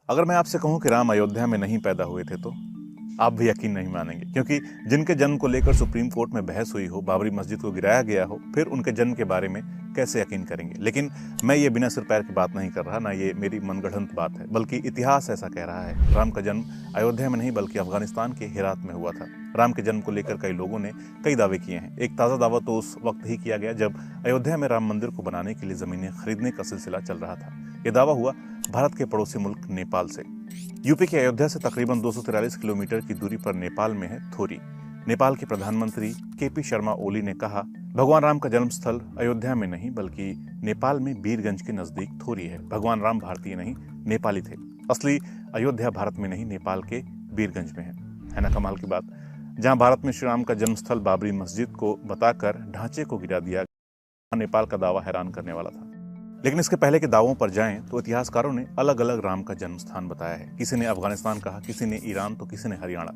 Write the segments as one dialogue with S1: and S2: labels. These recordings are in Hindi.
S1: अगर मैं आपसे कहूं कि राम अयोध्या में नहीं पैदा हुए थे तो आप भी यकीन नहीं मानेंगे, क्योंकि जिनके जन्म को लेकर सुप्रीम कोर्ट में बहस हुई हो, बाबरी मस्जिद को गिराया गया हो, फिर उनके जन्म के बारे में कैसे यकीन करेंगे। लेकिन मैं ये बिना सिर पैर की बात नहीं कर रहा, ना ये मेरी मनगढ़ंत बात है, बल्कि इतिहास ऐसा कह रहा है। राम का जन्म अयोध्या में नहीं बल्कि अफगानिस्तान के हेरात में हुआ था। राम के जन्म को लेकर कई लोगों ने कई दावे किए हैं। एक ताज़ा दावा तो उस वक्त ही किया गया जब अयोध्या में राम मंदिर को बनाने के लिए जमीनें खरीदने का सिलसिला चल रहा था। यह दावा हुआ भारत के पड़ोसी मुल्क नेपाल से। यूपी के अयोध्या से तकरीबन 243 किलोमीटर की दूरी पर नेपाल में है थोरी। नेपाल के प्रधानमंत्री केपी शर्मा ओली ने कहा, भगवान राम का जन्म स्थल अयोध्या में नहीं बल्कि नेपाल में बीरगंज के नजदीक थोरी है। भगवान राम भारतीय नहीं, नेपाली थे। असली अयोध्या भारत में नहीं, नेपाल के बीरगंज में है ना कमाल की बात। जहां भारत में श्री राम का जन्म स्थल बाबरी मस्जिद को बताकर ढांचे को गिरा दिया, नेपाल का दावा हैरान करने वाला था। लेकिन इसके पहले के दावों पर जाएं तो इतिहासकारों ने अलग अलग राम का जन्म स्थान बताया है। किसी ने अफगानिस्तान कहा, किसी ने ईरान, तो किसी ने हरियाणा।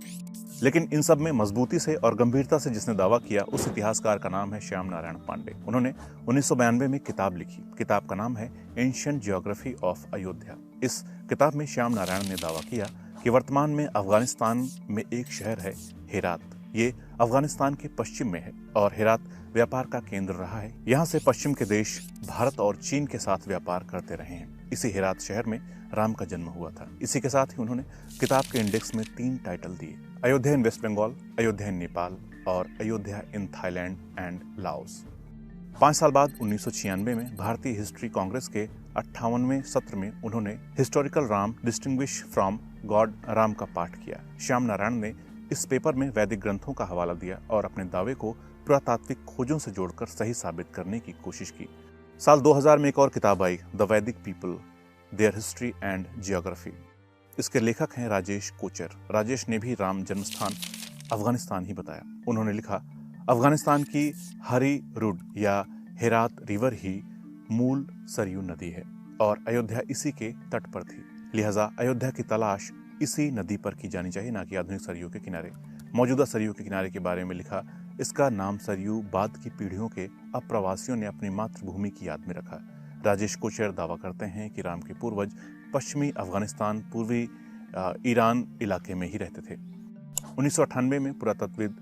S1: लेकिन इन सब में मजबूती से और गंभीरता से जिसने दावा किया, उस इतिहासकार का नाम है श्याम नारायण पांडे। उन्होंने 1992 में किताब लिखी। किताब का नाम है एंशिएंट जियोग्राफी ऑफ अयोध्या। इस किताब में श्याम नारायण ने दावा किया कि वर्तमान में अफगानिस्तान में एक शहर है हेरात। ये अफगानिस्तान के पश्चिम में है और हेरात व्यापार का केंद्र रहा है। यहाँ से पश्चिम के देश भारत और चीन के साथ व्यापार करते रहे हैं। इसी हेरात शहर में राम का जन्म हुआ था। इसी के साथ ही उन्होंने किताब के इंडेक्स में 3 टाइटल दिए: अयोध्या इन वेस्ट बंगाल, अयोध्या इन नेपाल और Ayodhya in Thailand and Laos. 5 साल बाद 1996 में भारतीय हिस्ट्री कांग्रेस के 58वें सत्र में उन्होंने historical Ram distinguish from God Ram का पाठ किया। श्याम नारायण ने इस पेपर में वैदिक ग्रंथों का हवाला दिया और अपने दावे को पुरातात्विक खोजों से जोड़कर सही साबित करने की कोशिश की। साल 2000 में एक और किताब आई, द वैदिक people, there history and geography. इसके लेखक हैं राजेश कोचर। राजेश ने भी राम जन्म स्थान अफगानिस्तान ही बताया। उन्होंने लिखा, अफगानिस्तान की हरी रुड या हेरात रिवर ही मूल सरयू नदी है और अयोध्या इसी के तट पर थी। लिहाजा अयोध्या की तलाश इसी नदी पर की जानी चाहिए, ना कि आधुनिक सरयू के किनारे। मौजूदा सरयू के किनारे के बारे में लिखा, इसका नाम सरयू बाद की पीढ़ियों के अप्रवासियों ने अपनी मातृभूमि की याद में रखा। राजेश कोचर दावा करते हैं कि राम के पूर्वज पश्चिमी अफगानिस्तान, पूर्वी ईरान इलाके में ही रहते थे। 1998 में पुरातत्वविद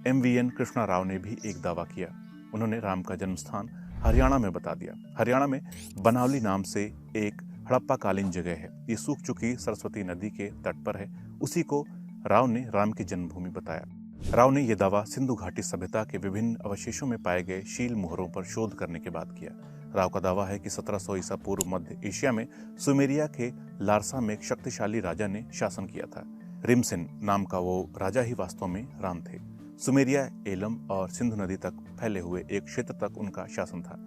S1: MVN कृष्णा राव ने भी एक दावा किया। उन्होंने राम का जन्म स्थान हरियाणा में बता दिया। हरियाणा में बनावली नाम से एक हड़प्पा कालीन जगह है। ये सूख चुकी सरस्वती नदी के तट पर है। उसी को राव ने राम की जन्मभूमि बताया। राव ने यह दावा सिंधु घाटी सभ्यता के विभिन्न अवशेषों में पाए गए शील मोहरों पर शोध करने के बाद किया। राव का दावा है कि 1700 ईसा पूर्व मध्य एशिया में सुमेरिया के लारसा में एक शक्तिशाली राजा ने शासन किया था। रिमसिन नाम का वो राजा ही वास्तव में राम थे। सुमेरिया, एलम और सिंधु नदी तक फैले हुए एक क्षेत्र तक उनका शासन था।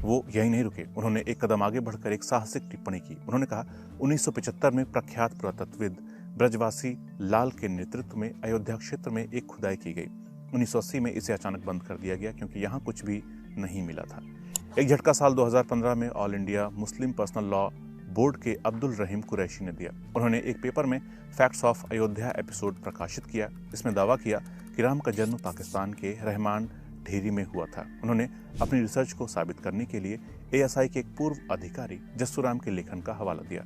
S1: वो यही नहीं रुके, उन्होंने एक कदम आगे बढ़कर एक साहसिक टिप्पणी की। उन्होंने कहा, 1975 में प्रख्यात पुरातत्वविद ब्रजवासी लाल के नेतृत्व में अयोध्या क्षेत्र में एक खुदाई की गई। 1980 में इसे अचानक बंद कर दिया गया क्योंकि यहाँ कुछ भी नहीं मिला था। एक झटका साल 2015 में all India Muslim personal law board के अब्दुल रहीम कुरैशी ने दिया। उन्होंने एक पेपर में फैक्ट्स ऑफ अयोध्या एपिसोड प्रकाशित किया। इसमें दावा किया कि राम का जन्म पाकिस्तान के रहमान ढेरी में हुआ था। उन्होंने अपनी रिसर्च को साबित करने के लिए ASI के एक पूर्व अधिकारी जस्सू राम के लेखन का हवाला दिया।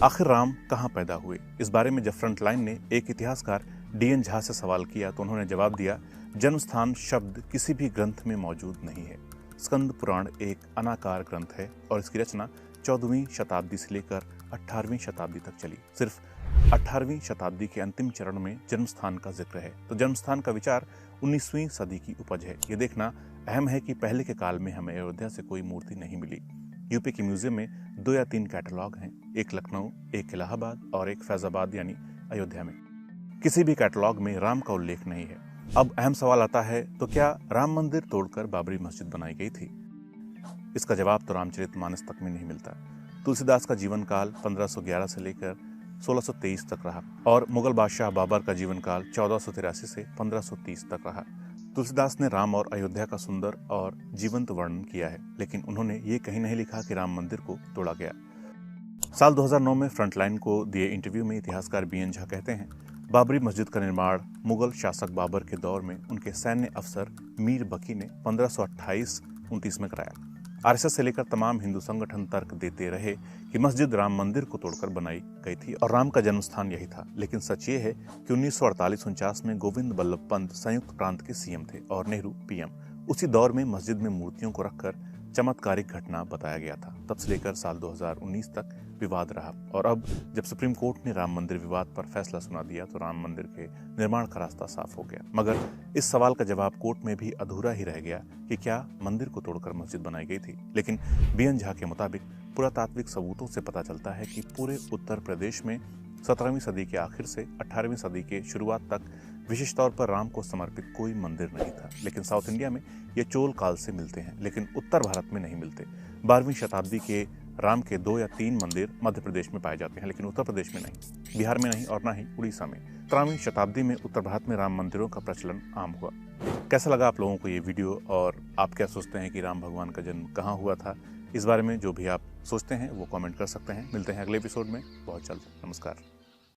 S1: आखिर राम कहाँ पैदा हुए, इस बारे में जब फ्रंटलाइन ने एक इतिहासकार DN झा से सवाल किया तो उन्होंने जवाब दिया, जन्म स्थान शब्द किसी भी ग्रंथ में मौजूद नहीं है। स्कंद पुराण एक अनाकार ग्रंथ है और इसकी रचना 14वीं शताब्दी से लेकर 18वीं शताब्दी तक चली। सिर्फ 18वीं शताब्दी के अंतिम चरण में जन्म स्थान का जिक्र है। तो जन्म स्थान का विचार 19वीं सदी की उपज है। ये देखना अहम है कि पहले के काल में हमें अयोध्या से कोई मूर्ति नहीं मिली। यूपी के म्यूजियम में 2 या 3 कैटलॉग हैं, एक लखनऊ, एक इलाहाबाद और एक फैजाबाद यानी अयोध्या में। किसी भी कैटलॉग में राम का उल्लेख नहीं है। अब अहम सवाल आता है, तो क्या राम मंदिर तोड़कर बाबरी मस्जिद बनाई गई थी? इसका जवाब तो रामचरितमानस तक में नहीं मिलता। तुलसीदास का जीवन काल 1511 से लेकर 1623 तक रहा और मुगल बादशाह बाबर का जीवन काल 1483 से 1530 तक रहा। तुलसीदास ने राम और अयोध्या का सुंदर और जीवंत वर्णन किया है, लेकिन उन्होंने ये कहीं नहीं लिखा कि राम मंदिर को तोड़ा गया। साल 2009 में फ्रंटलाइन को दिए इंटरव्यू में इतिहासकार BN झा कहते हैं, बाबरी मस्जिद का निर्माण मुगल शासक बाबर के दौर में उनके सैन्य अफसर मीर बकी ने 1528-29 में कराया। आरएसएस से लेकर तमाम हिंदू संगठन तर्क देते रहे कि मस्जिद राम मंदिर को तोड़कर बनाई गई थी और राम का जन्म स्थान यही था। लेकिन सच ये है कि 1948-49 में गोविंद बल्लभ पंत संयुक्त प्रांत के सीएम थे और नेहरू पीएम। उसी दौर में मस्जिद में मूर्तियों को रखकर चमत्कारिक घटना बताया गया था। तब से लेकर साल 2019 तक विवाद रहा और अब जब सुप्रीम कोर्ट ने राम मंदिर विवाद पर फैसला सुना दिया तो राम मंदिर के निर्माण का रास्ता साफ हो गया। मगर इस सवाल का जवाब कोर्ट में भी अधूरा ही रह गया कि क्या मंदिर को तोड़कर मस्जिद बनाई गई थी। लेकिन बीएन झा के मुताबिक पुरातात्विक सबूतों से पता चलता है कि पूरे उत्तर प्रदेश में 17वीं सदी के आखिर से 18वीं सदी के शुरुआत तक विशेष तौर पर राम को समर्पित कोई मंदिर नहीं था। लेकिन साउथ इंडिया में ये चोल काल से मिलते हैं, लेकिन उत्तर भारत में नहीं मिलते। 12वीं शताब्दी के राम के 2 या 3 मंदिर मध्य प्रदेश में पाए जाते हैं, लेकिन उत्तर प्रदेश में नहीं, बिहार में नहीं और ना ही उड़ीसा में। 13वीं शताब्दी में उत्तर भारत में राम मंदिरों का प्रचलन आम हुआ। कैसा लगा आप लोगों को ये वीडियो और आप क्या सोचते हैं कि राम भगवान का जन्म कहाँ हुआ था? इस बारे में जो भी आप सोचते हैं वो कमेंट कर सकते हैं। मिलते हैं अगले एपिसोड में बहुत जल्द। नमस्कार।